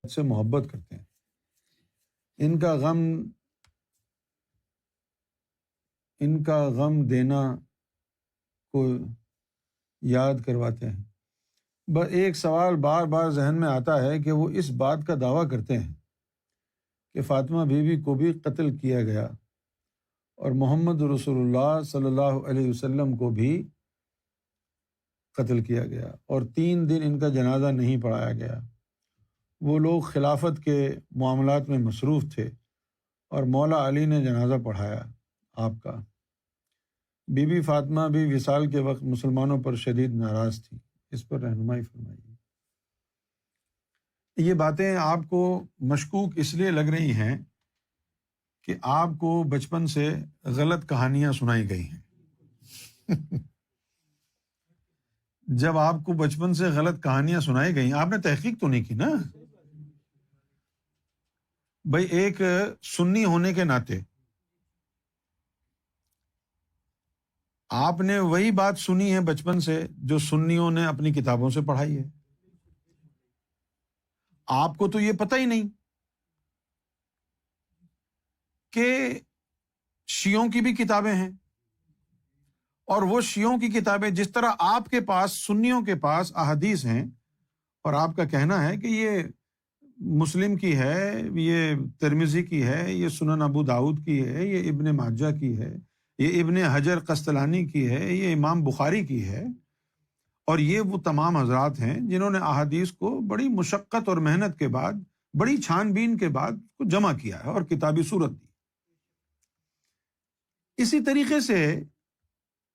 سے محبت کرتے ہیں، ان کا غم دینا کو یاد کرواتے ہیں۔ بس ایک سوال بار بار ذہن میں آتا ہے کہ وہ اس بات کا دعویٰ کرتے ہیں کہ فاطمہ بیوی کو بھی قتل کیا گیا اور محمد رسول اللہ صلی اللہ علیہ وسلم کو بھی قتل کیا گیا، اور 3 دن ان کا جنازہ نہیں پڑھایا گیا۔ وہ لوگ خلافت کے معاملات میں مصروف تھے اور مولا علی نے جنازہ پڑھایا آپ کا۔ بی بی فاطمہ بھی وصال کے وقت مسلمانوں پر شدید ناراض تھی، اس پر رہنمائی فرمائیے۔ یہ باتیں آپ کو مشکوک اس لیے لگ رہی ہیں کہ آپ کو بچپن سے غلط کہانیاں سنائی گئی ہیں۔ جب آپ کو بچپن سے غلط کہانیاں سنائی گئیں، آپ نے تحقیق تو نہیں کی نا؟ بھائی ایک سنی ہونے کے ناطے آپ نے وہی بات سنی ہے بچپن سے جو سنیوں نے اپنی کتابوں سے پڑھائی ہے۔ آپ کو تو یہ پتہ ہی نہیں کہ شیعوں کی بھی کتابیں ہیں، اور وہ شیعوں کی کتابیں جس طرح آپ کے پاس سنیوں کے پاس احادیث ہیں، اور آپ کا کہنا ہے کہ یہ مسلم کی ہے، یہ ترمذی کی ہے، یہ سنن ابو داؤد کی ہے، یہ ابن ماجہ کی ہے، یہ ابن حجر قسطلانی کی ہے، یہ امام بخاری کی ہے، اور یہ وہ تمام حضرات ہیں جنہوں نے احادیث کو بڑی مشقت اور محنت کے بعد، بڑی چھان بین کے بعد کو جمع کیا ہے اور کتابی صورت دی۔ اسی طریقے سے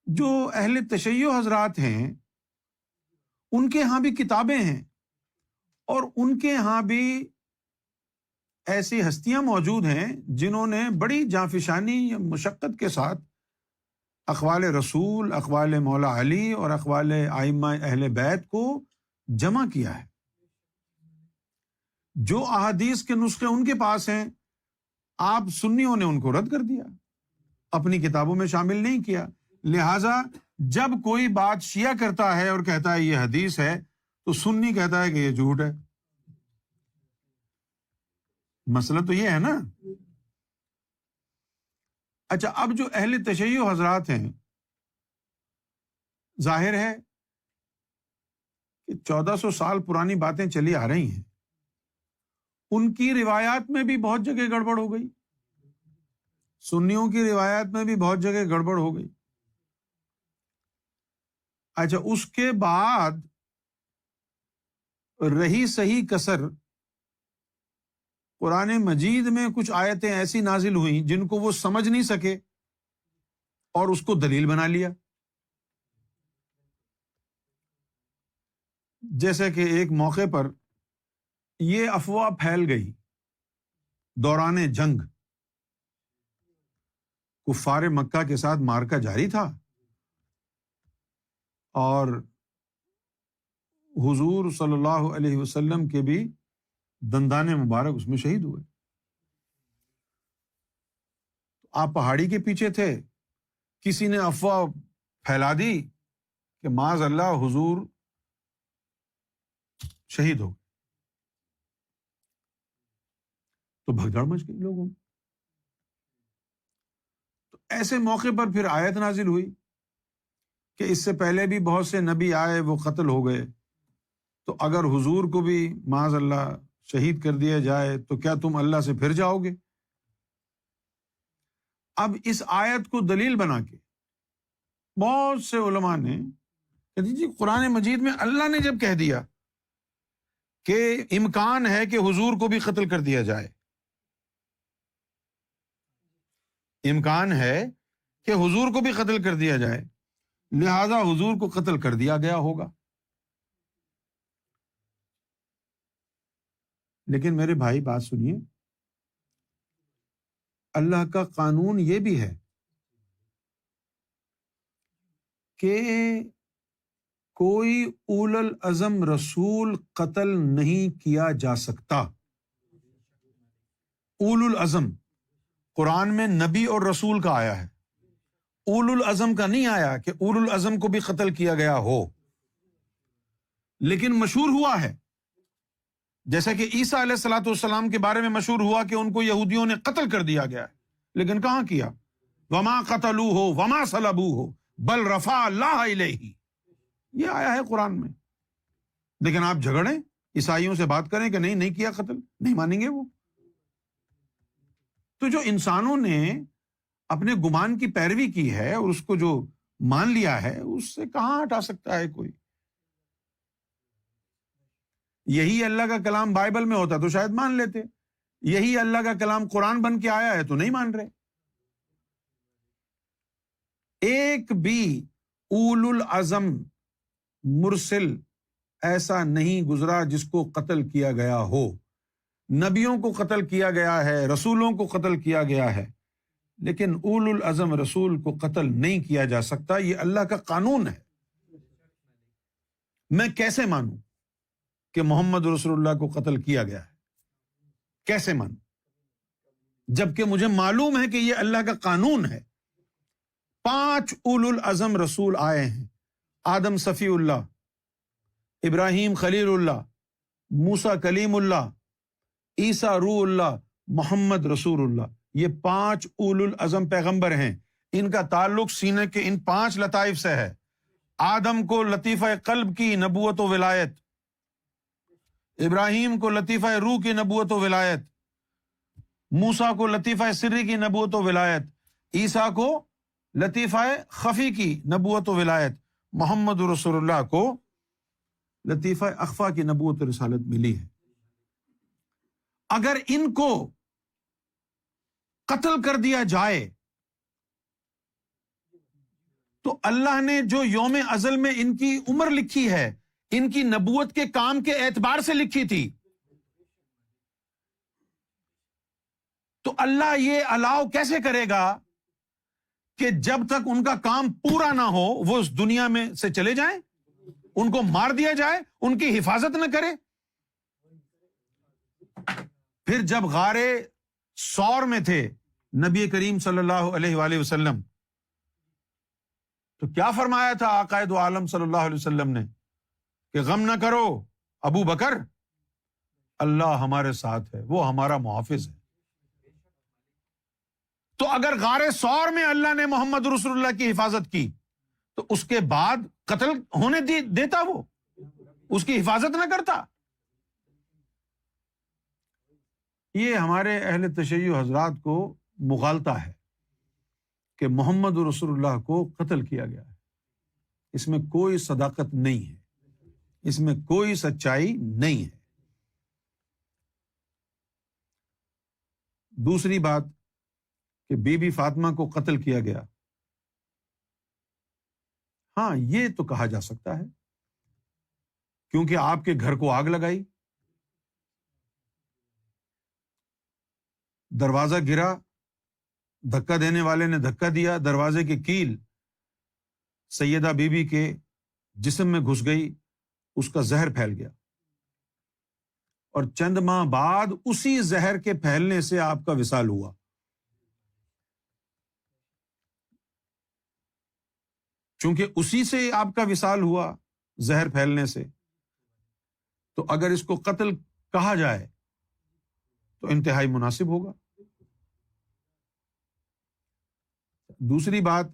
جو اہل تشیع حضرات ہیں ان کے ہاں بھی کتابیں ہیں، اور ان کے ہاں بھی ایسی ہستیاں موجود ہیں جنہوں نے بڑی جانفشانی مشقت کے ساتھ اقوال رسول، اقوال مولا علی اور اقوال ائمہ اہل بیت کو جمع کیا ہے۔ جو احادیث کے نسخے ان کے پاس ہیں، آپ سنیوں نے ان کو رد کر دیا، اپنی کتابوں میں شامل نہیں کیا۔ لہذا جب کوئی بات شیعہ کرتا ہے اور کہتا ہے یہ حدیث ہے، تو سنی کہتا ہے کہ یہ جھوٹ ہے۔ مسئلہ تو یہ ہے نا۔ اچھا، اب جو اہل تشیع حضرات ہیں، ظاہر ہے کہ 1400 سال پرانی باتیں چلی آ رہی ہیں، ان کی روایات میں بھی بہت جگہ گڑبڑ ہو گئی، سنیوں کی روایات میں بھی بہت جگہ گڑبڑ ہو گئی۔ اچھا، اس کے بعد رہی صحیح کسر، قرآن مجید میں کچھ آیتیں ایسی نازل ہوئیں جن کو وہ سمجھ نہیں سکے اور اس کو دلیل بنا لیا۔ جیسے کہ ایک موقع پر یہ افواہ پھیل گئی دوران جنگ، کفار مکہ کے ساتھ معرکہ جاری تھا اور حضور صلی اللہ علیہ وسلم کے بھی دندان مبارک اس میں شہید ہوئے۔ آپ پہاڑی کے پیچھے تھے، کسی نے افواہ پھیلا دی کہ معاذ اللہ حضور شہید ہو گئے، تو بھگدڑ مچ گئی لوگوں میں۔ تو ایسے موقع پر پھر آیت نازل ہوئی کہ اس سے پہلے بھی بہت سے نبی آئے، وہ قتل ہو گئے، تو اگر حضور کو بھی معاذ اللہ شہید کر دیا جائے تو کیا تم اللہ سے پھر جاؤ گے؟ اب اس آیت کو دلیل بنا کے بہت سے علماء نے کہ جی قرآن مجید میں اللہ نے جب کہہ دیا کہ امکان ہے کہ حضور کو بھی قتل کر دیا جائے، امکان ہے کہ حضور کو بھی قتل کر دیا جائے، لہذا حضور کو قتل کر دیا گیا ہوگا۔ لیکن میرے بھائی بات سنیے، اللہ کا قانون یہ بھی ہے کہ کوئی اول العزم رسول قتل نہیں کیا جا سکتا۔ اول العزم قرآن میں نبی اور رسول کا آیا ہے، اول العزم کا نہیں آیا کہ اول العزم کو بھی قتل کیا گیا ہو۔ لیکن مشہور ہوا ہے جیسے کہ عیسیٰ علیہ الصلوۃ والسلام کے بارے میں مشہور ہوا کہ ان کو یہودیوں نے قتل کر دیا گیا ہے، لیکن کہاں کیا؟ وما قتلوہ وما صلبوہ بل رفع اللہ الیہ، یہ آیا ہے قرآن میں۔ لیکن آپ جھگڑیں، عیسائیوں سے بات کریں کہ نہیں کیا قتل، نہیں مانیں گے وہ۔ تو جو انسانوں نے اپنے گمان کی پیروی کی ہے اور اس کو جو مان لیا ہے، اس سے کہاں ہٹا سکتا ہے کوئی؟ یہی اللہ کا کلام بائبل میں ہوتا تو شاید مان لیتے، یہی اللہ کا کلام قرآن بن کے آیا ہے تو نہیں مان رہے۔ ایک بھی اولو العزم مرسل ایسا نہیں گزرا جس کو قتل کیا گیا ہو۔ نبیوں کو قتل کیا گیا ہے، رسولوں کو قتل کیا گیا ہے، لیکن اولو العزم رسول کو قتل نہیں کیا جا سکتا۔ یہ اللہ کا قانون ہے۔ میں کیسے مانوں کہ محمد رسول اللہ کو قتل کیا گیا ہے؟ کیسے مانوں جبکہ مجھے معلوم ہے کہ یہ اللہ کا قانون ہے؟ 5 اولو العزم رسول آئے ہیں، آدم صفی اللہ، ابراہیم خلیل اللہ، موسیٰ کلیم اللہ، عیسیٰ روح اللہ، محمد رسول اللہ۔ یہ 5 اولو العزم پیغمبر ہیں۔ ان کا تعلق سینے کے ان 5 لطائف سے ہے۔ آدم کو لطیفہ قلب کی نبوت و ولایت، ابراہیم کو لطیفہ روح کی نبوت و ولایت، موسیٰ کو لطیفہ سری کی نبوت و ولایت، عیسیٰ کو لطیفہ خفی کی نبوت و ولایت، محمد رسول اللہ کو لطیفہ اخفا کی نبوت و رسالت ملی ہے۔ اگر ان کو قتل کر دیا جائے تو اللہ نے جو یوم ازل میں ان کی عمر لکھی ہے، ان کی نبوت کے کام کے اعتبار سے لکھی تھی، تو اللہ یہ الاؤ کیسے کرے گا کہ جب تک ان کا کام پورا نہ ہو وہ اس دنیا میں سے چلے جائیں، ان کو مار دیا جائے، ان کی حفاظت نہ کرے؟ پھر جب غار ثور میں تھے نبی کریم صلی اللہ علیہ وآلہ وسلم، تو کیا فرمایا تھا آقائد و عالم صلی اللہ علیہ وسلم نے کہ غم نہ کرو ابو بکر، اللہ ہمارے ساتھ ہے، وہ ہمارا محافظ ہے۔ تو اگر غار ثور میں اللہ نے محمد رسول اللہ کی حفاظت کی تو اس کے بعد قتل ہونے دیتا؟ وہ اس کی حفاظت نہ کرتا؟ یہ ہمارے اہل تشیع حضرات کو مغالطہ ہے کہ محمد رسول اللہ کو قتل کیا گیا ہے۔ اس میں کوئی صداقت نہیں ہے، اس میں کوئی سچائی نہیں ہے۔ دوسری بات کہ بی بی فاطمہ کو قتل کیا گیا، ہاں یہ تو کہا جا سکتا ہے کیونکہ آپ کے گھر کو آگ لگائی، دروازہ گرا، دھکا دینے والے نے دھکا دیا، دروازے کی کیل سیدہ بی بی کے جسم میں گھس گئی، اس کا زہر پھیل گیا، اور چند ماہ بعد اسی زہر کے پھیلنے سے آپ کا وصال ہوا۔ چونکہ اسی سے آپ کا وصال ہوا، زہر پھیلنے سے، تو اگر اس کو قتل کہا جائے تو انتہائی مناسب ہوگا۔ دوسری بات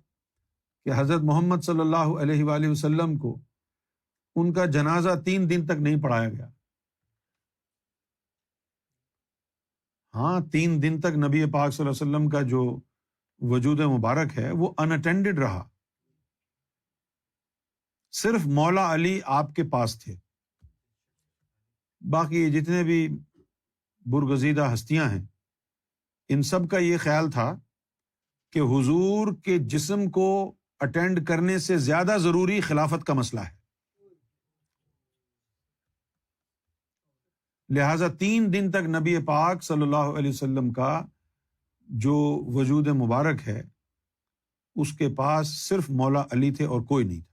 کہ حضرت محمد صلی اللہ علیہ وآلہ وسلم کو ان کا جنازہ 3 دن تک نہیں پڑھایا گیا۔ ہاں 3 دن تک نبی پاک صلی اللہ علیہ وسلم کا جو وجود مبارک ہے وہ ان اٹینڈڈ رہا، صرف مولا علی آپ کے پاس تھے، باقی جتنے بھی برگزیدہ ہستیاں ہیں ان سب کا یہ خیال تھا کہ حضور کے جسم کو اٹینڈ کرنے سے زیادہ ضروری خلافت کا مسئلہ ہے، لہذا 3 دن تک نبی پاک صلی اللہ علیہ وسلم کا جو وجود مبارک ہے اس کے پاس صرف مولا علی تھے اور کوئی نہیں تھا۔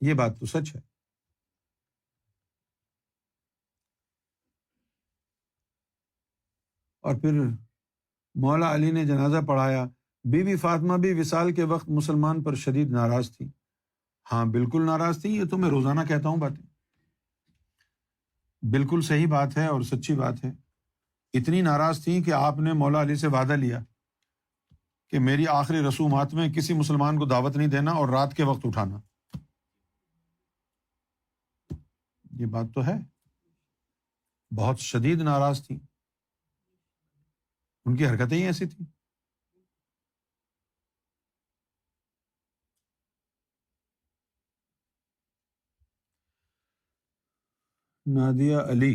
یہ بات تو سچ ہے۔ اور پھر مولا علی نے جنازہ پڑھایا۔ بی بی فاطمہ بھی وصال کے وقت مسلمان پر شدید ناراض تھی، ہاں بالکل ناراض تھی، یہ تو میں روزانہ کہتا ہوں باتیں۔ بالکل صحیح بات ہے اور سچی بات ہے. اتنی ناراض تھیں کہ آپ نے مولا علی سے وعدہ لیا کہ میری آخری رسومات میں کسی مسلمان کو دعوت نہیں دینا اور رات کے وقت اٹھانا. یہ بات تو ہے. بہت شدید ناراض تھیں. ان کی حرکتیں ہی ایسی تھیں. نادیہ علی،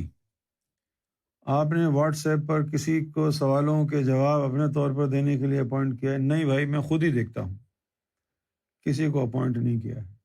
آپ نے واٹس ایپ پر کسی کو سوالوں کے جواب اپنے طور پر دینے کے لیے اپوائنٹ کیا ہے؟ نہیں بھائی، میں خود ہی دیکھتا ہوں، کسی کو اپوائنٹ نہیں کیا ہے.